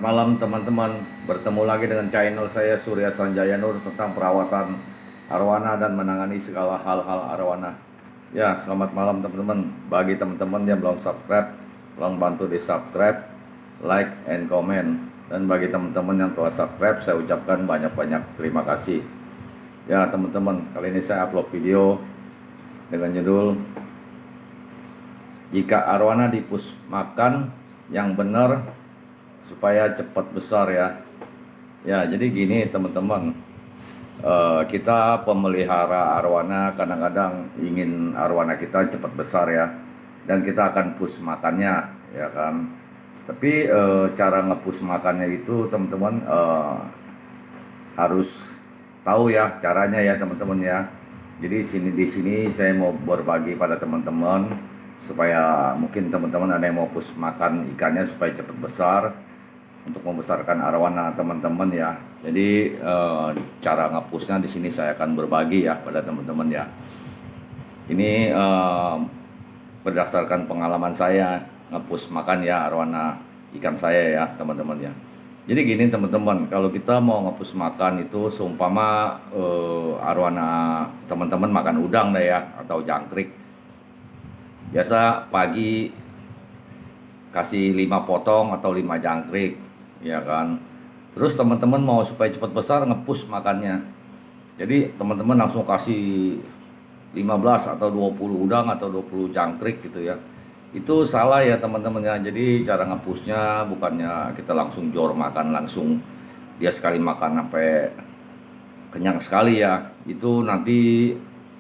Selamat malam teman-teman. Bertemu lagi dengan channel saya Surya Sanjaya Nur tentang perawatan arwana dan menangani segala hal-hal arwana. Ya, selamat malam teman-teman. Bagi teman-teman yang belum subscribe, tolong bantu di subscribe, like, and comment. Dan bagi teman-teman yang telah subscribe, saya ucapkan banyak-banyak terima kasih. Ya teman-teman, kali ini saya upload video dengan judul jika arwana dipus makan yang benar supaya cepat besar ya. Ya, jadi gini teman-teman, kita pemelihara arwana kadang-kadang ingin arwana kita cepat besar ya, dan kita akan push makannya ya kan. Tapi cara nge-push makannya itu teman-teman harus tahu ya caranya ya teman-teman ya. Jadi di sini saya mau berbagi pada teman-teman supaya mungkin teman-teman ada yang mau push makan ikannya supaya cepat besar, untuk membesarkan arwana teman-teman ya. Jadi cara ngapusnya di sini saya akan berbagi ya pada teman-teman ya. Ini berdasarkan pengalaman saya ngapus makan ya arwana ikan saya ya teman-teman ya. Jadi gini teman-teman, kalau kita mau ngapus makan itu seumpama arwana teman-teman makan udang deh ya atau jangkrik. Biasa pagi kasih 5 potong atau 5 jangkrik ya kan. Terus teman-teman mau supaya cepat besar ngepush makannya, jadi teman-teman langsung kasih 15 atau 20 udang atau 20 jangkrik gitu ya. Itu salah ya teman-teman ya. Jadi cara ngepushnya bukannya kita langsung jor makan langsung, dia sekali makan sampai kenyang sekali ya. Itu nanti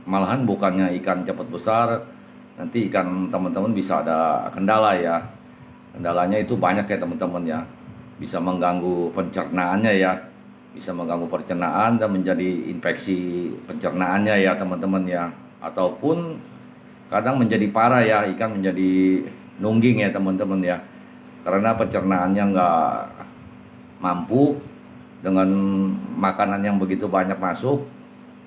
malahan bukannya ikan cepat besar, nanti ikan teman-teman bisa ada kendala ya. Kendalanya itu banyak ya teman-teman ya, bisa mengganggu pencernaannya ya, bisa mengganggu pencernaan dan menjadi infeksi pencernaannya ya teman-teman ya, ataupun kadang menjadi parah ya, ikan menjadi nungging ya teman-teman ya, karena pencernaannya nggak mampu dengan makanan yang begitu banyak masuk,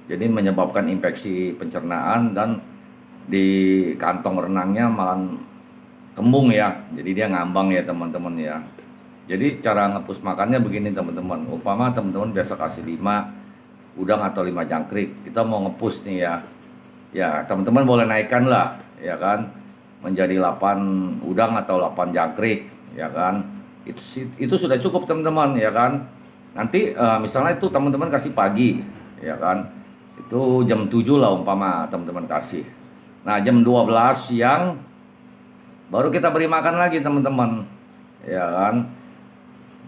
jadi menyebabkan infeksi pencernaan dan di kantong renangnya malah kembung ya, jadi dia ngambang ya teman-teman ya. Jadi cara ngepus makannya begini teman-teman, umpama teman-teman biasa kasih 5 udang atau 5 jangkrik, kita mau ngepus nih ya. Ya teman-teman boleh naikkan lah ya kan, menjadi 8 udang atau 8 jangkrik ya kan. Itu sudah cukup teman-teman ya kan. Nanti misalnya itu teman-teman kasih pagi ya kan, itu jam 7 lah umpama teman-teman kasih. Nah jam 12 siang baru kita beri makan lagi teman-teman ya kan,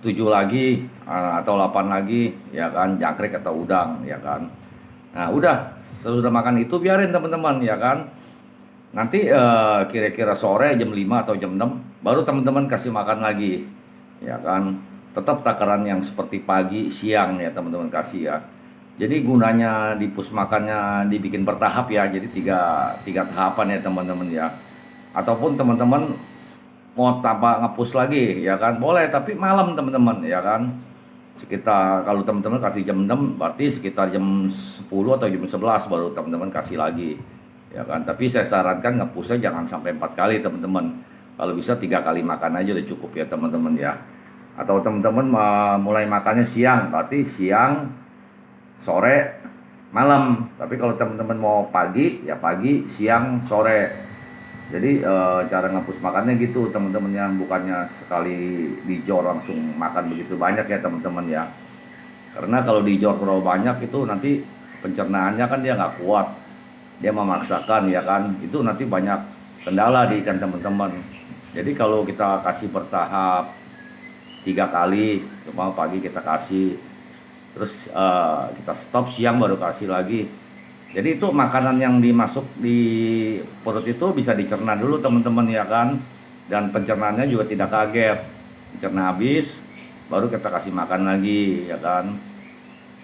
7 lagi atau 8 lagi ya kan, jangkrik atau udang ya kan. Nah udah sesudah makan itu biarin teman-teman ya kan. Nanti kira-kira sore jam 5 atau jam 6 baru teman-teman kasih makan lagi ya kan. Tetap takaran yang seperti pagi siang ya teman-teman kasih ya. Jadi gunanya di pus makannya dibikin bertahap ya, jadi tiga tahapan ya teman-teman ya. Ataupun teman-teman mau tambah ngepus lagi ya kan boleh, tapi malam teman-teman ya kan. Sekitar kalau teman-teman kasih jam 6 berarti sekitar jam 10 atau jam 11 baru teman-teman kasih lagi ya kan. Tapi saya sarankan ngepusnya jangan sampai 4 kali teman-teman. Kalau bisa 3 kali makan aja udah cukup ya teman-teman ya. Atau teman-teman mulai makannya siang, berarti siang, sore, malam. Tapi kalau teman-teman mau pagi ya pagi, siang, sore. Jadi cara ngapus makannya gitu teman-teman ya, bukannya sekali dijor langsung makan begitu banyak ya teman-teman ya. Karena kalau dijor terlalu banyak itu nanti pencernaannya kan dia nggak kuat, dia memaksakan ya kan, itu nanti banyak kendala di ikan teman-teman. Jadi kalau kita kasih bertahap 3 kali, cuma pagi kita kasih, terus kita stop siang baru kasih lagi. Jadi itu makanan yang dimasuk di perut itu bisa dicerna dulu teman-teman ya kan. Dan pencernaannya juga tidak kaget. Dicerna habis, baru kita kasih makan lagi ya kan.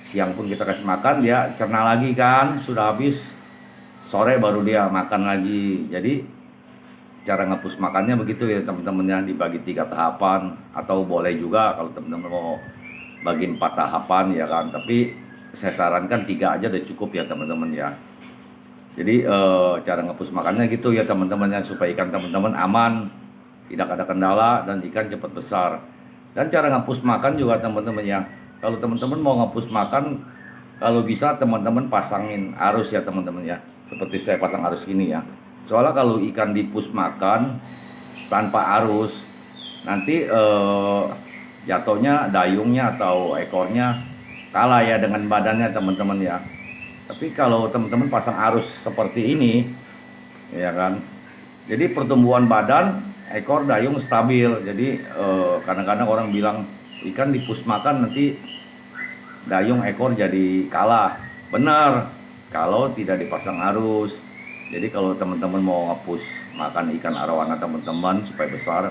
Siang pun kita kasih makan, dia cerna lagi kan, sudah habis. Sore baru dia makan lagi. Jadi cara ngepus makannya begitu ya teman-teman ya, dibagi 3 tahapan. Atau boleh juga kalau teman-teman mau bagi 4 tahapan ya kan. Tapi saya sarankan 3 aja udah cukup ya teman-teman ya. Jadi cara ngepus makannya gitu ya teman-teman ya, supaya ikan teman-teman aman, tidak ada kendala dan ikan cepat besar. Dan cara ngapus makan juga teman-teman ya. Kalau teman-teman mau ngapus makan, kalau bisa teman-teman pasangin arus ya teman-teman ya. Seperti saya pasang arus ini ya. Soalnya kalau ikan dipus makan tanpa arus, nanti jatuhnya dayungnya atau ekornya kalah ya dengan badannya teman-teman ya. Tapi kalau teman-teman pasang arus seperti ini, ya kan, jadi pertumbuhan badan, ekor, dayung stabil. Jadi kadang-kadang orang bilang ikan dipus makan nanti dayung ekor jadi kalah. Benar, kalau tidak dipasang arus. Jadi kalau teman-teman mau ngapus makan ikan arowana teman-teman supaya besar,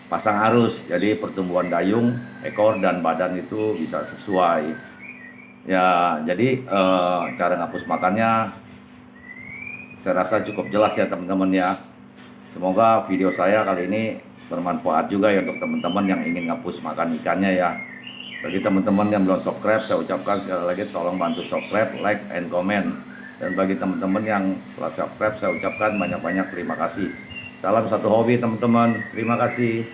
pasang arus. Jadi pertumbuhan dayung, ekor, dan badan itu bisa sesuai. Ya, jadi cara ngapus makannya saya rasa cukup jelas ya teman-teman ya. Semoga video saya kali ini bermanfaat juga ya untuk teman-teman yang ingin ngapus makan ikannya ya. Bagi teman-teman yang belum subscribe, saya ucapkan sekali lagi tolong bantu subscribe, like, and comment. Dan bagi teman-teman yang telah subscribe, saya ucapkan banyak-banyak terima kasih. Salam satu hobi teman-teman, terima kasih.